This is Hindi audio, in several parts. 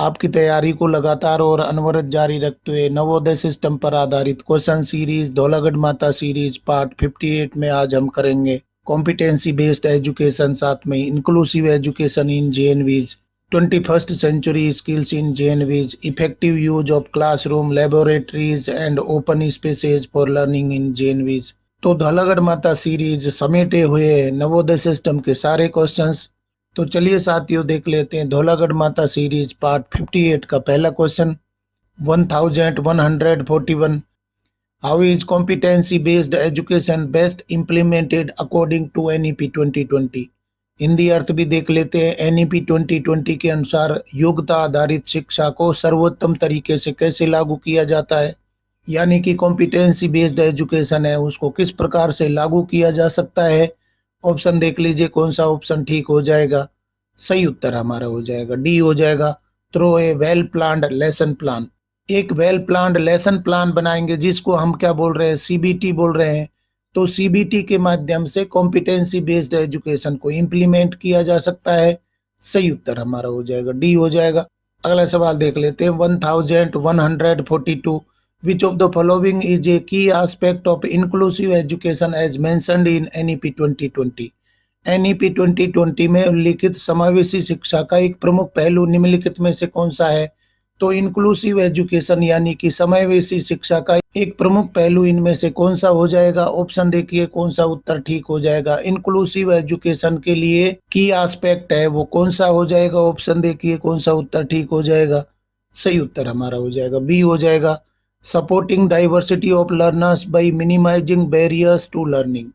आपकी तैयारी को लगातार और अनवरत जारी रखते हुए नवोदय सिस्टम पर आधारित क्वेश्चन सीरीज धौलागढ़ माता सीरीज पार्ट 58 में आज हम करेंगे कॉम्पिटेंसी बेस्ड एजुकेशन, साथ में inclusive education in JNVs, 21st century skills in JNVs, effective use of classroom laboratories and open spaces for learning in JNVs. तो धौलागढ़ माता सीरीज समेटे हुए नवोदय सिस्टम के सारे क्वेश्चंस। तो चलिए साथियों देख लेते हैं धौलागढ़ माता सीरीज पार्ट 58 का पहला question 1141। How is competency based education best implemented according to NEP 2020। Hindi अर्थ भी देख लेते हैं। एनईपी 2020 के अनुसार योग्यता आधारित शिक्षा को सर्वोत्तम तरीके से कैसे लागू किया जाता है, यानी कि कॉम्पिटेंसी बेस्ड एजुकेशन है उसको किस प्रकार से लागू किया जा सकता है। ऑप्शन देख लीजिए कौन सा ऑप्शन ठीक हो जाएगा। सही उत्तर हमारा हो जाएगा डी हो जाएगा। थ्रो ए वेल प्लान्ड लेसन प्लान। एक वेल प्लान्ड लेसन प्लान बनाएंगे जिसको हम क्या बोल रहे हैं, सीबीटी बोल रहे हैं। तो सीबीटी के माध्यम से कॉम्पिटेंसी बेस्ड एजुकेशन को इम्प्लीमेंट किया जा सकता है। सही उत्तर हमारा हो जाएगा डी हो जाएगा। अगला सवाल देख लेते हैं 1142। Which of the following is a key aspect of inclusive education as mentioned in NEP 2020? NEP 2020 में उल्लिखित समावेशी शिक्षा का एक प्रमुख पहलू निम्नलिखित में से कौन सा है। तो इंक्लूसिव एजुकेशन यानी कि समावेशी शिक्षा का एक प्रमुख पहलू इनमें से कौन सा हो जाएगा। ऑप्शन देखिए कौन सा उत्तर ठीक हो जाएगा। इंक्लूसिव एजुकेशन के लिए की एस्पेक्ट है वो कौन सा हो जाएगा। ऑप्शन देखिए कौन सा उत्तर ठीक हो जाएगा। सही उत्तर हमारा हो जाएगा बी हो जाएगा। Supporting diversity of learners by minimising barriers to learning.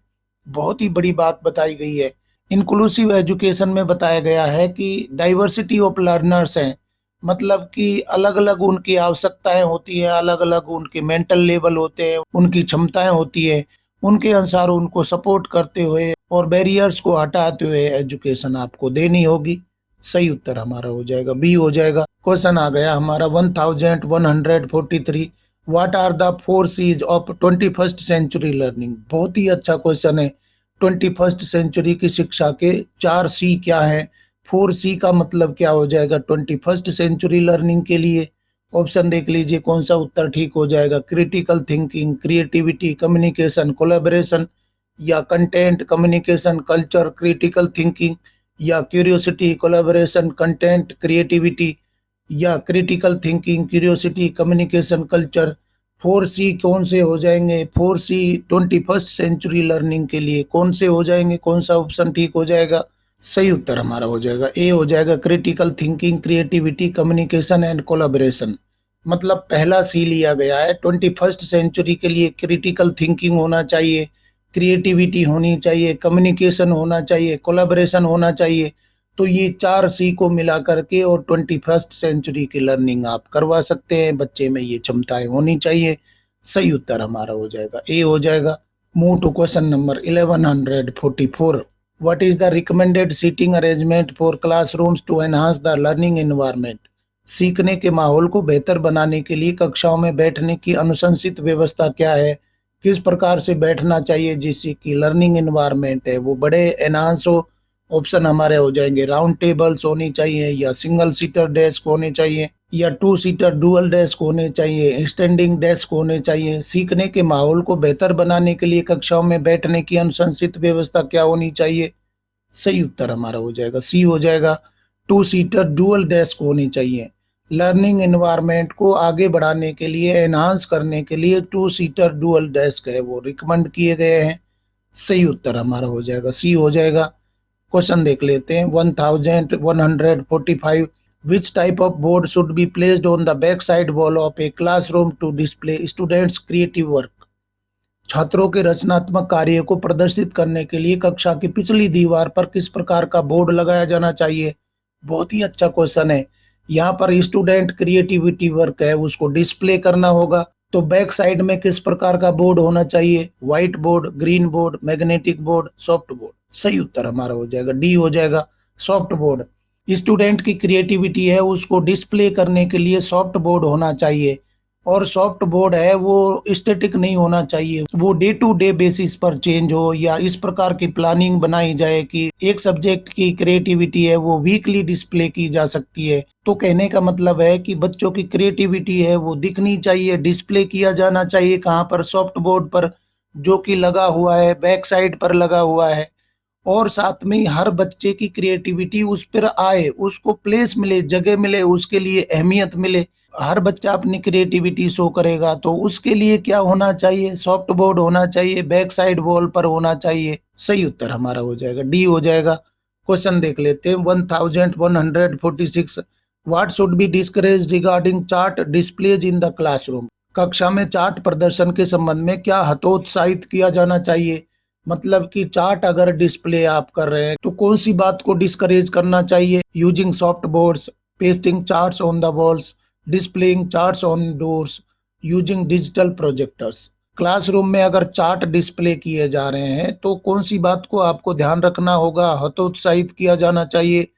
बहुत ही बड़ी बात बताई गई है। इंक्लूसिव एजुकेशन में बताया गया है कि डाइवर्सिटी ऑफ लर्नर्स हैं, मतलब कि अलग अलग उनकी आवश्यकताएं होती हैं, अलग अलग उनके मेंटल लेवल होते हैं, उनकी क्षमताएं होती हैं, उनके अनुसार उनको सपोर्ट करते हुए और बैरियर्स को हटाते हुए एजुकेशन आपको देनी होगी। सही उत्तर हमारा हो जाएगा बी हो जाएगा। क्वेश्चन आ गया हमारा 1143। What are the 4 C's of 21st century learning. बहुत ही अच्छा क्वेश्चन है। 21st सेंचुरी की शिक्षा के 4 सी क्या है। 4 सी का मतलब क्या हो जाएगा 21st सेंचुरी लर्निंग के लिए। ऑप्शन देख लीजिए कौन सा उत्तर ठीक हो जाएगा। Critical thinking, creativity, communication, collaboration, या content, communication, culture, critical thinking, या क्यूरियोसिटी, कोलैबोरेशन, कंटेंट, क्रिएटिविटी, या critical thinking, curiosity, communication, culture. 4 C कौन से हो जाएंगे। 4 सी 21st सेंचुरी लर्निंग के लिए कौन से हो जाएंगे, कौन सा ऑप्शन ठीक हो जाएगा। सही उत्तर हमारा हो जाएगा ए हो जाएगा। Critical thinking, creativity, communication and collaboration. मतलब पहला सी लिया गया है। 21st सेंचुरी के लिए क्रिटिकल थिंकिंग होना चाहिए, क्रिएटिविटी होनी चाहिए, कम्युनिकेशन होना चाहिए, कोलैबोरेशन होना चाहिए। तो ये 4 सी को मिला करके और 21st सेंचुरी की लर्निंग आप करवा सकते हैं। बच्चे में ये क्षमताएं होनी चाहिए। सही उत्तर हमारा हो जाएगा ए हो जाएगा। Move to question number 1144। What is the recommended seating arrangement for classrooms to enhance the learning environment. सीखने के माहौल को बेहतर बनाने के लिए कक्षाओं में बैठने की अनुशंसित व्यवस्था क्या है। किस प्रकार से बैठना चाहिए जिससे कि लर्निंग एनवायरनमेंट है वो बड़े एनहांस हो। ऑप्शन हमारे हो जाएंगे राउंड टेबल्स होनी चाहिए, या सिंगल सीटर डेस्क होने चाहिए, या 2 सीटर डुअल डेस्क होने चाहिए, स्टैंडिंग डेस्क होने चाहिए। सीखने के माहौल को बेहतर बनाने के लिए कक्षाओं में बैठने की अनुशंसित व्यवस्था क्या होनी चाहिए। सही उत्तर हमारा हो जाएगा सी हो जाएगा। 2 सीटर डुअल डेस्क होनी चाहिए। लर्निंग एनवायरनमेंट को आगे बढ़ाने के लिए, एनहांस करने के लिए 2 सीटर डुअल डेस्क है वो रिकमेंड किए गए हैं। सही उत्तर हमारा हो जाएगा सी हो जाएगा। क्वेश्चन देख लेते हैं 1145। Which type of board should be placed on the back side wall of a classroom to display students creative work. छात्रों के रचनात्मक कार्य को प्रदर्शित करने के लिए कक्षा की पिछली दीवार पर किस प्रकार का बोर्ड लगाया जाना चाहिए। बहुत ही अच्छा क्वेश्चन है। यहाँ पर स्टूडेंट क्रिएटिविटी वर्क है उसको डिस्प्ले करना होगा, तो बैक साइड में किस प्रकार का बोर्ड होना चाहिए। White board, green board, magnetic board, soft board. सही उत्तर हमारा हो जाएगा डी हो जाएगा। Soft board. स्टूडेंट की क्रिएटिविटी है उसको डिस्प्ले करने के लिए सॉफ्ट बोर्ड होना चाहिए। और सॉफ्ट बोर्ड है वो स्टैटिक नहीं होना चाहिए, वो डे टू डे बेसिस पर चेंज हो, या इस प्रकार की प्लानिंग बनाई जाए कि एक सब्जेक्ट की क्रिएटिविटी है वो वीकली डिस्प्ले की जा सकती है। तो कहने का मतलब है कि बच्चों की क्रिएटिविटी है वो दिखनी चाहिए, डिस्प्ले किया जाना चाहिए। कहाँ पर? सॉफ्ट बोर्ड पर, जो कि लगा हुआ है, बैक साइड पर लगा हुआ है। और साथ में ही हर बच्चे की क्रिएटिविटी उस पर आए, उसको प्लेस मिले, जगह मिले, उसके लिए अहमियत मिले। हर बच्चा अपनी क्रिएटिविटी शो करेगा तो उसके लिए क्या होना चाहिए? सॉफ्ट बोर्ड होना चाहिए, बैक साइड वॉल पर होना चाहिए। सही उत्तर हमारा हो जाएगा डी हो जाएगा। क्वेश्चन देख लेते हैं 1146। What should B discourage regarding chart displays in the classroom? कक्षा में चार्ट प्रदर्शन के संबंध में क्या हतोत्साहित किया जाना चाहिए? मतलब कि चार्ट अगर डिस्प्ले आप कर रहे हैं तो कौन सी बात को डिस्करेज करना चाहिए? Using soft boards, pasting charts on the walls, displaying charts on doors, using digital projectors. Classroom में अगर चार्ट डिस्प्ले किए जा रहे हैं तो कौन सी बात को आपको ध्यान रखना होगा, हतोत्साहित किया जाना चाहिए?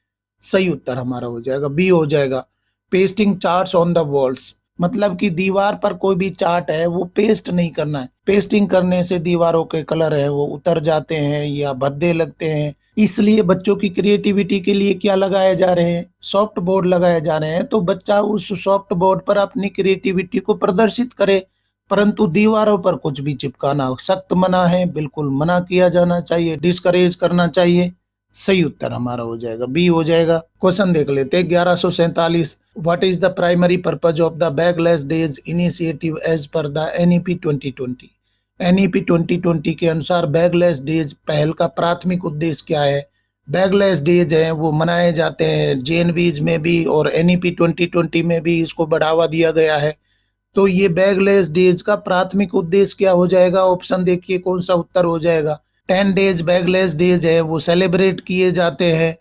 सही उत्तर हमारा हो जाएगा बी हो जाएगा। Pasting charts on the walls, मतलब कि दीवार पर कोई भी चार्ट है वो पेस्ट नहीं करना है। पेस्टिंग करने से दीवारों के कलर है वो उतर जाते हैं या भद्दे लगते हैं। इसलिए बच्चों की क्रिएटिविटी के लिए क्या लगाए जा रहे हैं? सॉफ्ट बोर्ड लगाए जा रहे हैं, तो बच्चा उस सॉफ्ट बोर्ड पर अपनी क्रिएटिविटी को प्रदर्शित करे। परंतु दीवारों पर कुछ भी चिपकाना सख्त मना है, बिल्कुल मना किया जाना चाहिए, डिस्करेज करना चाहिए। सही उत्तर हमारा हो जाएगा बी हो जाएगा। क्वेश्चन देख लेते हैं 1147। What is the primary purpose of the bagless days initiative as per the NEP 2020? NEP 2020 के अनुसार बैगलेस डेज पहल का प्राथमिक उद्देश्य क्या है? बैगलेस डेज है वो मनाए जाते हैं जेएनवीज में भी और एनईपी 2020 में भी इसको बढ़ावा दिया गया है। तो ये बैगलेस डेज का प्राथमिक उद्देश्य क्या हो जाएगा? ऑप्शन देखिए कौन सा उत्तर हो जाएगा। 10 डेज बैगलेस डेज है वो सेलिब्रेट किए जाते हैं।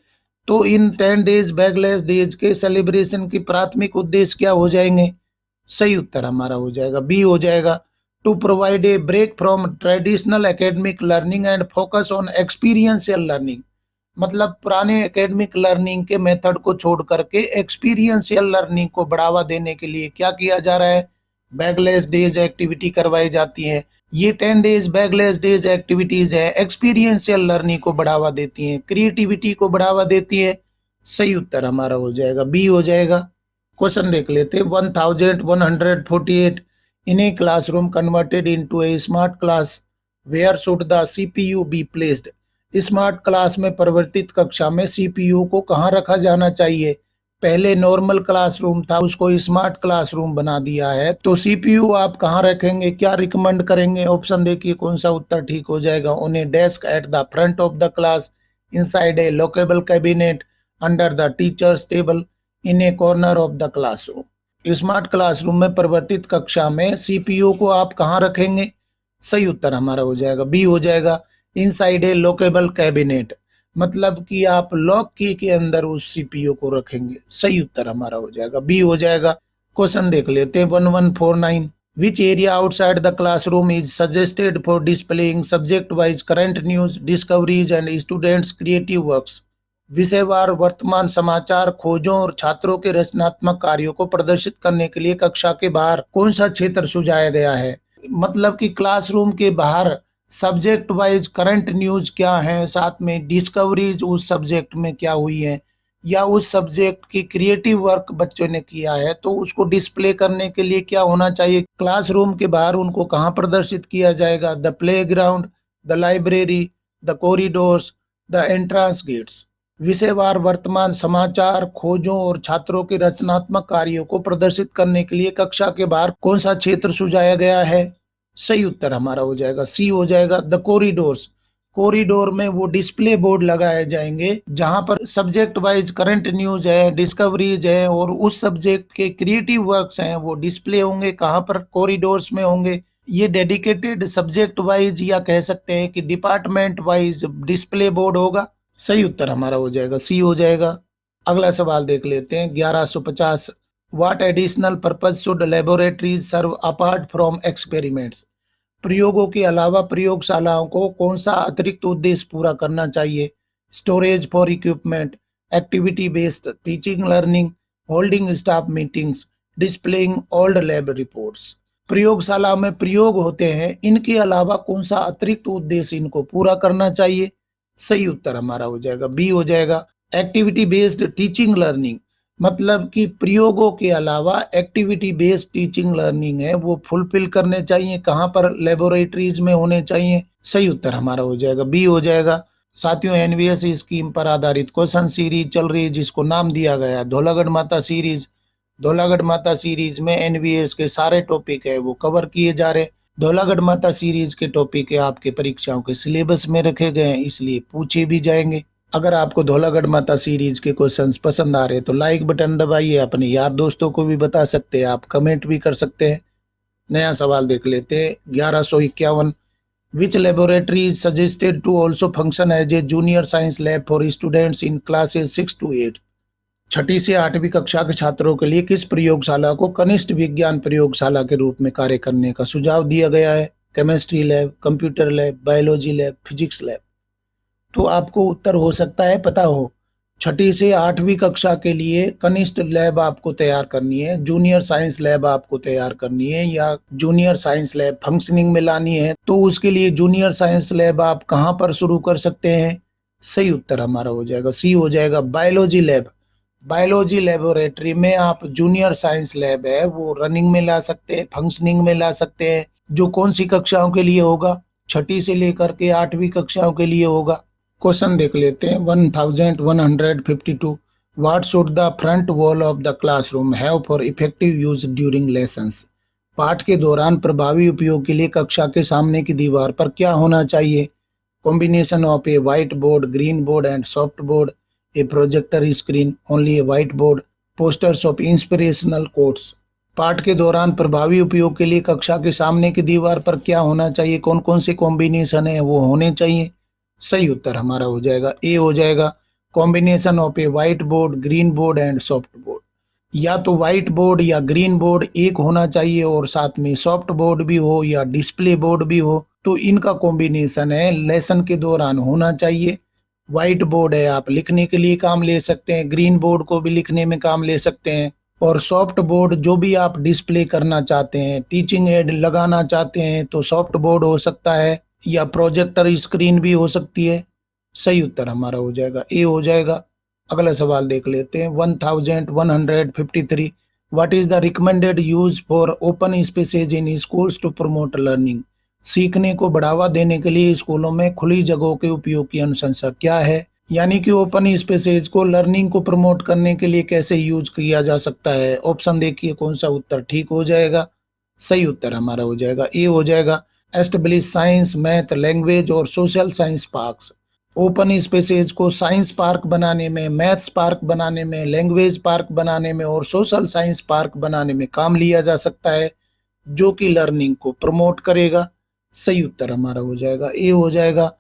तो इन 10 डेज बैगलेस डेज के सेलिब्रेशन की प्राथमिक उद्देश्य क्या हो जाएंगे? सही उत्तर हमारा हो जाएगा बी हो जाएगा। To provide a break from traditional academic learning and focus on experiential learning, मतलब पुराने एकेडमिक लर्निंग के मेथड को छोड़ करके एक्सपीरियंशियल लर्निंग को बढ़ावा देने के लिए क्या किया जा रहा है? बैगलेस डेज एक्टिविटी करवाई जाती है। ये 10 डेज बैगलेस डेज एक्टिविटीज है एक्सपीरियंशियल लर्निंग को बढ़ावा देती हैं, क्रिएटिविटी को बढ़ावा देती है। सही उत्तर हमारा हो जाएगा बी हो जाएगा। क्वेश्चन देख लेते हैं 1148। In a classroom converted into a smart class where should the CPU be placed? Smart class में परिवर्तित कक्षा में सीपीयू को कहाँ रखा जाना चाहिए? पहले नॉर्मल क्लासरूम था, उसको स्मार्ट क्लासरूम बना दिया है, तो सीपीयू आप कहाँ रखेंगे, क्या रिकमेंड करेंगे? ऑप्शन देखिए कौन सा उत्तर ठीक हो जाएगा। On A desk at the front of the class, inside a lockable cabinet, under the teachers table, in A corner of the classroom. Smart classroom में परिवर्तित कक्षा में सीपीयू को आप कहाँ रखेंगे? सही उत्तर हमारा हो जाएगा बी हो जाएगा। इनसाइड ए लॉकेबल कैबिनेट, मतलब कि आप लॉक की के अंदर उस सीपीयू को रखेंगे। सही उत्तर हमारा हो जाएगा बी हो जाएगा। क्वेश्चन देख लेते हैं 1149। Which area outside the classroom is suggested for displaying subject wise current news, discoveries and students creative works? विषयवार वर्तमान समाचार, खोजों और छात्रों के रचनात्मक कार्यों को प्रदर्शित करने के लिए कक्षा के बाहर कौन सा क्षेत्र सुझाया गया है? मतलब कि क्लासरूम के बाहर सब्जेक्ट वाइज करंट न्यूज क्या है, साथ में डिस्कवरीज उस सब्जेक्ट में क्या हुई है, या उस सब्जेक्ट की क्रिएटिव वर्क बच्चों ने किया है, तो उसको डिस्प्ले करने के लिए क्या होना चाहिए? क्लासरूम के बाहर उनको कहाँ प्रदर्शित किया जाएगा? The playground, the library, the corridors, the entrance gates. विषयवार वर्तमान समाचार, खोजों और छात्रों के रचनात्मक कार्यों को प्रदर्शित करने के लिए कक्षा के बाहर कौन सा क्षेत्र सुझाया गया है? सही उत्तर हमारा हो जाएगा सी हो जाएगा। द कॉरिडोर्स, कॉरिडोर में वो डिस्प्ले बोर्ड लगाए जाएंगे जहां पर सब्जेक्ट वाइज करंट न्यूज है, डिस्कवरीज है और उस सब्जेक्ट के क्रिएटिव वर्क्स हैं वो डिस्प्ले होंगे। कहां पर? कॉरिडोर्स में होंगे। ये डेडिकेटेड सब्जेक्ट वाइज या कह सकते हैं कि डिपार्टमेंट वाइज डिस्प्ले बोर्ड होगा। सही उत्तर हमारा हो जाएगा सी हो जाएगा। अगला सवाल देख लेते हैं 1150। What additional purpose should laboratories serve apart from experiments? प्रयोगों के अलावा प्रयोगशालाओं को कौन सा अतिरिक्त उद्देश्य पूरा करना चाहिए? Storage for equipment, activity based teaching learning, holding staff meetings, displaying old lab reports. प्रयोगशाला में प्रयोग होते हैं, इनके अलावा कौन सा अतिरिक्त उद्देश्य इनको पूरा करना चाहिए? सही उत्तर हमारा हो जाएगा बी हो जाएगा, एक्टिविटी बेस्ड टीचिंग लर्निंग। मतलब कि प्रयोगों के अलावा एक्टिविटी बेस्ड टीचिंग लर्निंग है वो फुलफिल करने चाहिए, कहाँ पर? लेबोरेटरीज में होने चाहिए। सही उत्तर हमारा हो जाएगा बी हो जाएगा। साथियों, एनवीएस स्कीम पर आधारित क्वेश्चन सीरीज चल रही है जिसको नाम दिया गया धौलागढ़ माता सीरीज। धौलागढ़ माता सीरीज में एनवीएस के सारे टॉपिक है वो कवर किए जा रहे हैं। धौलागढ़ माता सीरीज के टॉपिक है आपके परीक्षाओं के सिलेबस में रखे गए हैं, इसलिए पूछे भी जाएंगे। अगर आपको धौलागढ़ माता सीरीज के क्वेश्चंस पसंद आ रहे हैं तो लाइक बटन दबाइए, अपने यार दोस्तों को भी बता सकते हैं, आप कमेंट भी कर सकते हैं। नया सवाल देख लेते हैं 1151। Which laboratory is suggested to also function as a junior science lab for students in classes 6 to 8। छठी से 8वीं कक्षा के छात्रों के लिए किस प्रयोगशाला को कनिष्ठ विज्ञान प्रयोगशाला के रूप में कार्य करने का सुझाव दिया गया है? Chemistry lab, computer lab, biology lab, physics lab. तो आपको उत्तर हो सकता है पता हो। छठी से 8वीं कक्षा के लिए कनिष्ठ लैब आपको तैयार करनी है, जूनियर साइंस लैब आपको तैयार करनी है, या जूनियर साइंस लैब फंक्शनिंग में लानी है, तो उसके लिए जूनियर साइंस लैब आप कहाँ पर शुरू कर सकते हैं? सही उत्तर हमारा हो जाएगा सी हो जाएगा, बायोलॉजी लैब। बायोलॉजी लेबोरेटरी में आप जूनियर साइंस लैब है वो रनिंग में ला सकते हैं, फंक्शनिंग में ला सकते हैं, जो कौन सी कक्षाओं के लिए होगा? छठी से लेकर के 8वीं कक्षाओं के लिए होगा। क्वेश्चन देख लेते हैं 1152। What should the front wall of the classroom have for effective use during lessons? पाठ के दौरान प्रभावी उपयोग के लिए कक्षा के सामने की दीवार पर क्या होना चाहिए? Combination of a white board, green board and soft board, A projector screen, only a white board, posters of inspirational quotes. पाठ के दौरान प्रभावी उपयोग के लिए कक्षा के सामने की दीवार पर क्या होना चाहिए? कौन कौन से कॉम्बिनेशन है वो होने चाहिए? सही उत्तर हमारा हो जाएगा ए हो जाएगा, combination of a white board, green board and soft board. या तो व्हाइट बोर्ड या ग्रीन बोर्ड एक होना चाहिए और साथ में सॉफ्ट बोर्ड भी हो या डिस्प्ले बोर्ड भी हो, तो इनका कॉम्बिनेशन है लेसन के दौरान होना चाहिए। व्हाइट बोर्ड है आप लिखने के लिए काम ले सकते हैं, ग्रीन बोर्ड को भी लिखने में काम ले सकते हैं, और सॉफ्ट बोर्ड जो भी आप डिस्प्ले करना चाहते हैं, टीचिंग एड लगाना चाहते हैं तो सॉफ्ट बोर्ड हो सकता है, या प्रोजेक्टर स्क्रीन भी हो सकती है। सही उत्तर हमारा हो जाएगा ए हो जाएगा। अगला सवाल देख लेते हैं 1153। What is the recommended use for open spaces in schools to promote learning? सीखने को बढ़ावा देने के लिए स्कूलों में खुली जगहों के उपयोग की अनुशंसा क्या है? यानी कि ओपन स्पेसेज को लर्निंग को प्रमोट करने के लिए कैसे यूज किया जा सकता है? ऑप्शन देखिए कौन सा उत्तर ठीक हो जाएगा। सही उत्तर हमारा हो जाएगा ए हो जाएगा, एस्टेब्लिश साइंस, मैथ, लैंग्वेज और social science parks. Open spaces को साइंस पार्क बनाने में, मैथ्स पार्क बनाने में, लैंग्वेज पार्क बनाने में और सोशल साइंस पार्क बनाने में काम लिया जा सकता है, जो कि लर्निंग को प्रमोट करेगा। सही उत्तर हमारा हो जाएगा ए हो जाएगा।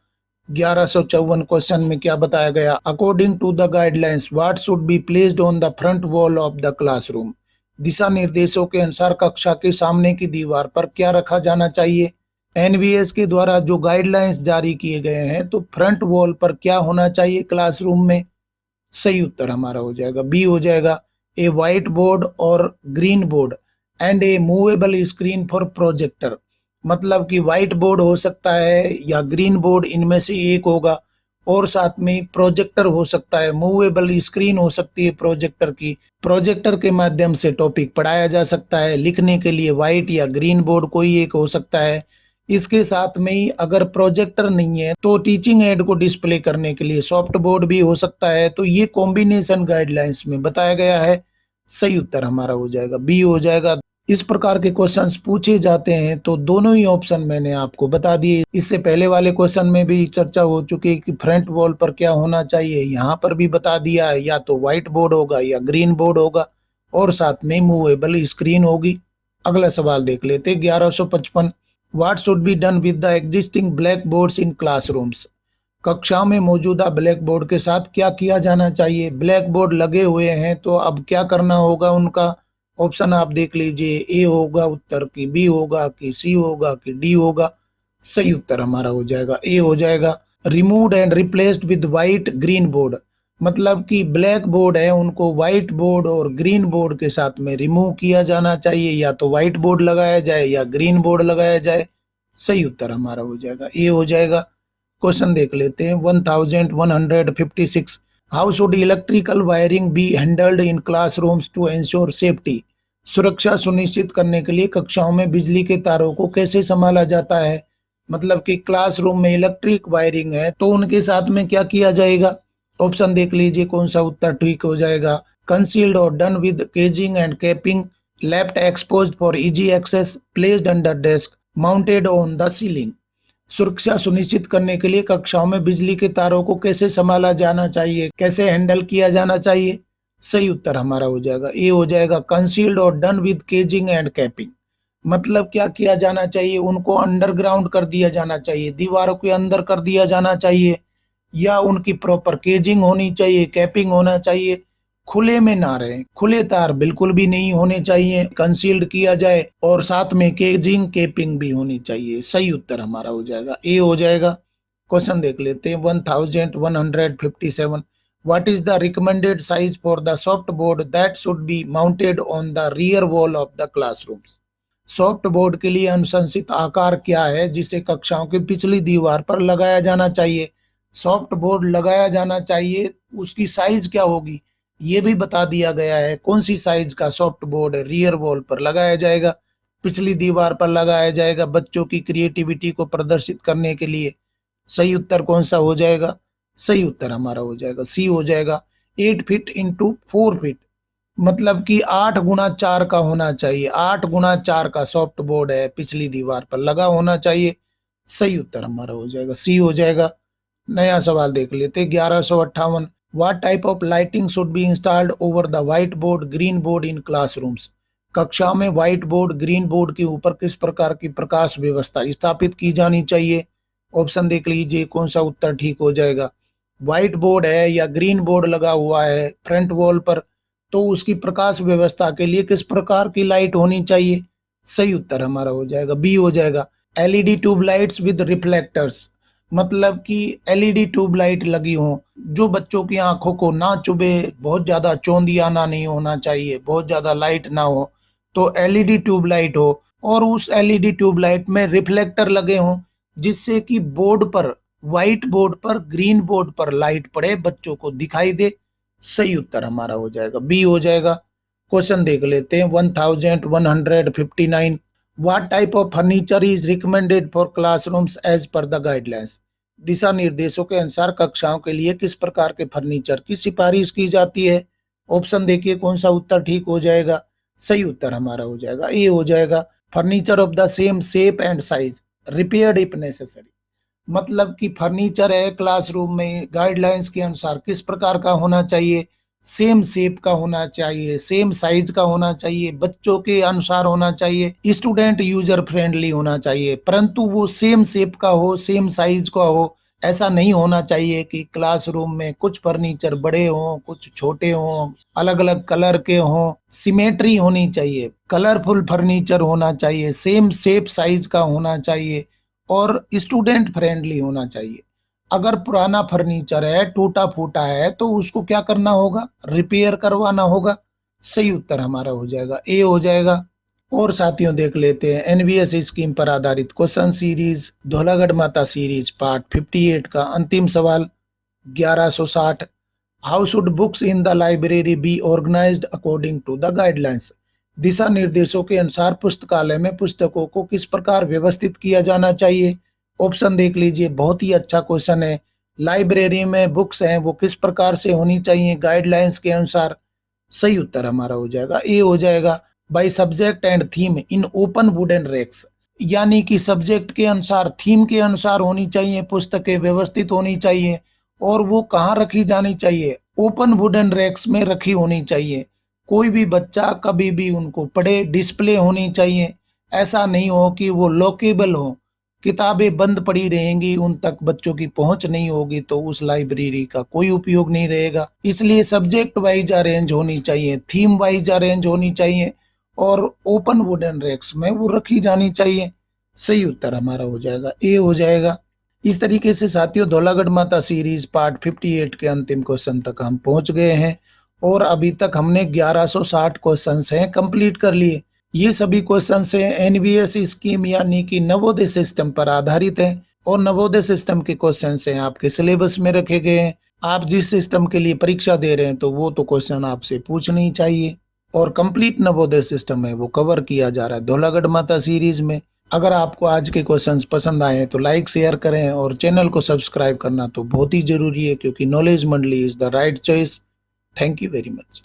1154 क्वेश्चन में क्या बताया गया? According to the guidelines what should be placed on the front wall of the classroom? दिशा निर्देशों के अनुसार कक्षा के सामने की दीवार पर क्या रखा जाना चाहिए? एनवीएस के द्वारा जो गाइडलाइंस जारी किए गए हैं तो फ्रंट वॉल पर क्या होना चाहिए क्लासरूम में? सही उत्तर हमारा हो जाएगा बी हो जाएगा, ए व्हाइट बोर्ड और green board and A movable screen for projector. मतलब कि व्हाइट बोर्ड हो सकता है या ग्रीन बोर्ड, इनमें से एक होगा, और साथ में प्रोजेक्टर हो सकता है, मूवेबल स्क्रीन हो सकती है प्रोजेक्टर की। प्रोजेक्टर के माध्यम से टॉपिक पढ़ाया जा सकता है। लिखने के लिए व्हाइट या ग्रीन बोर्ड कोई एक हो सकता है। इसके साथ में ही अगर प्रोजेक्टर नहीं है तो टीचिंग एड को डिस्प्ले करने के लिए सॉफ्ट बोर्ड भी हो सकता है। तो ये कॉम्बिनेशन गाइडलाइंस में बताया गया है। सही उत्तर हमारा हो जाएगा बी हो जाएगा। इस प्रकार के क्वेश्चंस पूछे जाते हैं तो दोनों ही ऑप्शन मैंने आपको बता दिए। इससे पहले वाले क्वेश्चन में भी चर्चा हो चुकी है कि फ्रंट वॉल पर क्या होना चाहिए, यहाँ पर भी बता दिया है, या तो व्हाइट बोर्ड होगा या ग्रीन बोर्ड होगा और साथ में मूवेबल स्क्रीन होगी। अगला सवाल देख लेते 1155। What should be done with the existing black boards in classrooms? कक्षा में मौजूदा ब्लैक बोर्ड के साथ क्या किया जाना चाहिए? ब्लैक बोर्ड लगे हुए हैं तो अब क्या करना होगा उनका? ऑप्शन आप देख लीजिए, ए होगा उत्तर की, बी होगा कि सी होगा कि डी होगा। सही उत्तर हमारा हो जाएगा ए हो जाएगा, removed and replaced with white green board. मतलब कि ब्लैक बोर्ड है उनको व्हाइट बोर्ड और ग्रीन बोर्ड के साथ में रिमूव किया जाना चाहिए, या तो व्हाइट बोर्ड लगाया जाए या ग्रीन बोर्ड लगाया जाए। सही उत्तर हमारा हो जाएगा ए हो जाएगा। क्वेश्चन देख लेते हैं 1156। How should electrical wiring be handled in classrooms to ensure safety? सुरक्षा सुनिश्चित करने के लिए कक्षाओं में बिजली के तारों को कैसे संभाला जाता है? मतलब कि क्लासरूम में इलेक्ट्रिक वायरिंग है तो उनके साथ में क्या किया जाएगा? ऑप्शन देख लीजिए कौन सा उत्तर ठीक हो जाएगा। कंसील्ड और done with casing and capping, left exposed for easy access, placed under desk, mounted on the ceiling. सुरक्षा सुनिश्चित करने के लिए कक्षाओं में बिजली के तारों को कैसे संभाला जाना चाहिए, कैसे हैंडल किया जाना चाहिए? सही उत्तर हमारा हो जाएगा ए हो जाएगा। कंसील्ड और done with casing and capping, मतलब क्या किया जाना चाहिए? उनको अंडरग्राउंड कर दिया जाना चाहिए, दीवारों के अंदर कर दिया जाना चाहिए, या उनकी प्रॉपर केजिंग होनी चाहिए, कैपिंग होना चाहिए। खुले में ना रहे, खुले तार बिल्कुल भी नहीं होने चाहिए, कंसील्ड किया जाए, और साथ में केजिंग केपिंग भी होनी चाहिए। सही उत्तर हमारा हो जाएगा ए हो जाएगा। क्वेश्चन देख लेते हैं 1157। What is the recommended size for the soft board that should be mounted on the rear wall of the classrooms? Soft board के लिए अनुशंसित आकार क्या है जिसे कक्षाओं की पिछली दीवार पर लगाया जाना चाहिए? सॉफ्ट बोर्ड लगाया जाना चाहिए, उसकी साइज क्या होगी ये भी बता दिया गया है। कौन सी साइज का सॉफ्ट बोर्ड रियर वॉल पर लगाया जाएगा, पिछली दीवार पर लगाया जाएगा बच्चों की क्रिएटिविटी को प्रदर्शित करने के लिए? सही उत्तर कौन सा हो जाएगा? सही उत्तर हमारा हो जाएगा सी हो जाएगा। 8 फीट इंटू 4 फीट, मतलब कि 8 गुना 4 का होना चाहिए। 8 गुना 4 का सॉफ्ट बोर्ड है, पिछली दीवार पर लगा होना चाहिए। सही उत्तर हमारा हो जाएगा सी हो जाएगा। नया सवाल देख लेते 1158। What type of lighting should be installed over the white board green board in classrooms? कक्षा में व्हाइट बोर्ड ग्रीन बोर्ड के ऊपर किस प्रकार की प्रकाश व्यवस्था स्थापित की जानी चाहिए? ऑप्शन देख लीजिए कौन सा उत्तर ठीक हो जाएगा। व्हाइट बोर्ड है या ग्रीन बोर्ड लगा हुआ है फ्रंट वॉल पर, तो उसकी प्रकाश व्यवस्था के लिए किस प्रकार की लाइट होनी चाहिए? सही उत्तर हमारा हो जाएगा बी हो जाएगा। एलईडी ट्यूबलाइट्स विद रिफ्लेक्टर्स, मतलब कि एलईडी ट्यूबलाइट लगी हो जो बच्चों की आंखों को ना चुभे, बहुत ज्यादा चौंधियाना नहीं होना चाहिए, बहुत ज्यादा लाइट ना हो, तो एलईडी ट्यूबलाइट हो, और उस एलईडी ट्यूबलाइट में रिफ्लेक्टर लगे हों जिससे कि बोर्ड पर, व्हाइट बोर्ड पर, ग्रीन बोर्ड पर लाइट पड़े, बच्चों को दिखाई दे। सही उत्तर हमारा हो जाएगा बी हो जाएगा। क्वेश्चन देख लेते हैं 1159। What type of furniture is recommended for classrooms as per the guidelines? दिशा निर्देशों के अनुसार कक्षाओं के लिए किस प्रकार के फर्नीचर की सिफारिश की जाती है? ऑप्शन देखिए कौन सा उत्तर ठीक हो जाएगा। सही उत्तर हमारा हो जाएगा ए हो जाएगा। Furniture of the same shape and size, repaired if necessary, मतलब कि फर्नीचर है क्लासरूम में गाइडलाइंस के अनुसार किस प्रकार का होना चाहिए? सेम शेप का होना चाहिए, सेम साइज का होना चाहिए, बच्चों के अनुसार होना चाहिए, स्टूडेंट यूजर फ्रेंडली होना चाहिए, परंतु वो सेम शेप का हो, सेम साइज का हो। ऐसा नहीं होना चाहिए कि क्लासरूम में कुछ फर्नीचर बड़े हों, कुछ छोटे हों, अलग अलग कलर के हों। सिमेट्री होनी चाहिए, कलरफुल फर्नीचर होना चाहिए, सेम शेप साइज का होना चाहिए, और स्टूडेंट फ्रेंडली होना चाहिए। अगर पुराना फर्नीचर है, टूटा फूटा है, तो उसको क्या करना होगा? रिपेयर करवाना होगा। सही उत्तर हमारा हो जाएगा ए हो जाएगा। और साथियों देख लेते हैं एनवीएस स्कीम पर आधारित क्वेश्चन सीरीज धौलागढ़ माता सीरीज पार्ट 58 का अंतिम सवाल 1160। How should books in the library be organised according to the guidelines? दिशा निर्देशों के अनुसार पुस्तकालय में पुस्तकों को किस प्रकार व्यवस्थित किया जाना चाहिए? ऑप्शन देख लीजिए, बहुत ही अच्छा क्वेश्चन है। लाइब्रेरी में बुक्स हैं वो किस प्रकार से होनी चाहिए गाइडलाइंस के अनुसार? सही उत्तर हमारा हो जाएगा ए हो जाएगा। By subject and theme in open wooden racks, यानी कि सब्जेक्ट के अनुसार, थीम के अनुसार होनी चाहिए पुस्तकें, व्यवस्थित होनी चाहिए। और वो कहाँ रखी जानी चाहिए? ओपन वुडन रैक्स में रखी होनी चाहिए। कोई भी बच्चा कभी भी उनको पढ़े, डिस्प्ले होनी चाहिए। ऐसा नहीं हो कि वो लॉकेबल हो, किताबें बंद पड़ी रहेंगी, उन तक बच्चों की पहुंच नहीं होगी, तो उस लाइब्रेरी का कोई उपयोग नहीं रहेगा। इसलिए सब्जेक्ट वाइज अरेंज होनी चाहिए, थीम वाइज अरेंज होनी चाहिए, और ओपन वुडन रैक्स में वो रखी जानी चाहिए। सही उत्तर हमारा हो जाएगा ए हो जाएगा। इस तरीके से साथियों धौलागढ़ माता सीरीज पार्ट 58 के अंतिम क्वेश्चन तक हम पहुंच गए हैं और अभी तक हमने 1160 क्वेश्चंस हैं कंप्लीट कर लिए। ये सभी क्वेश्चंस हैं एनवीएस स्कीम यानी कि नवोदय सिस्टम पर आधारित है और नवोदय सिस्टम के क्वेश्चंस हैं आपके सिलेबस में रखे गए हैं। आप जिस सिस्टम के लिए परीक्षा दे रहे हैं तो वो तो क्वेश्चन आपसे पूछने ही चाहिए और कंप्लीट नवोदय सिस्टम है वो कवर किया जा रहा है धौलागढ़ माता सीरीज में। अगर आपको आज के क्वेश्चंस पसंद आए तो लाइक शेयर करें और चैनल को सब्सक्राइब करना तो बहुत ही जरूरी है क्योंकि नॉलेज मंडली is the right choice. Thank you very much.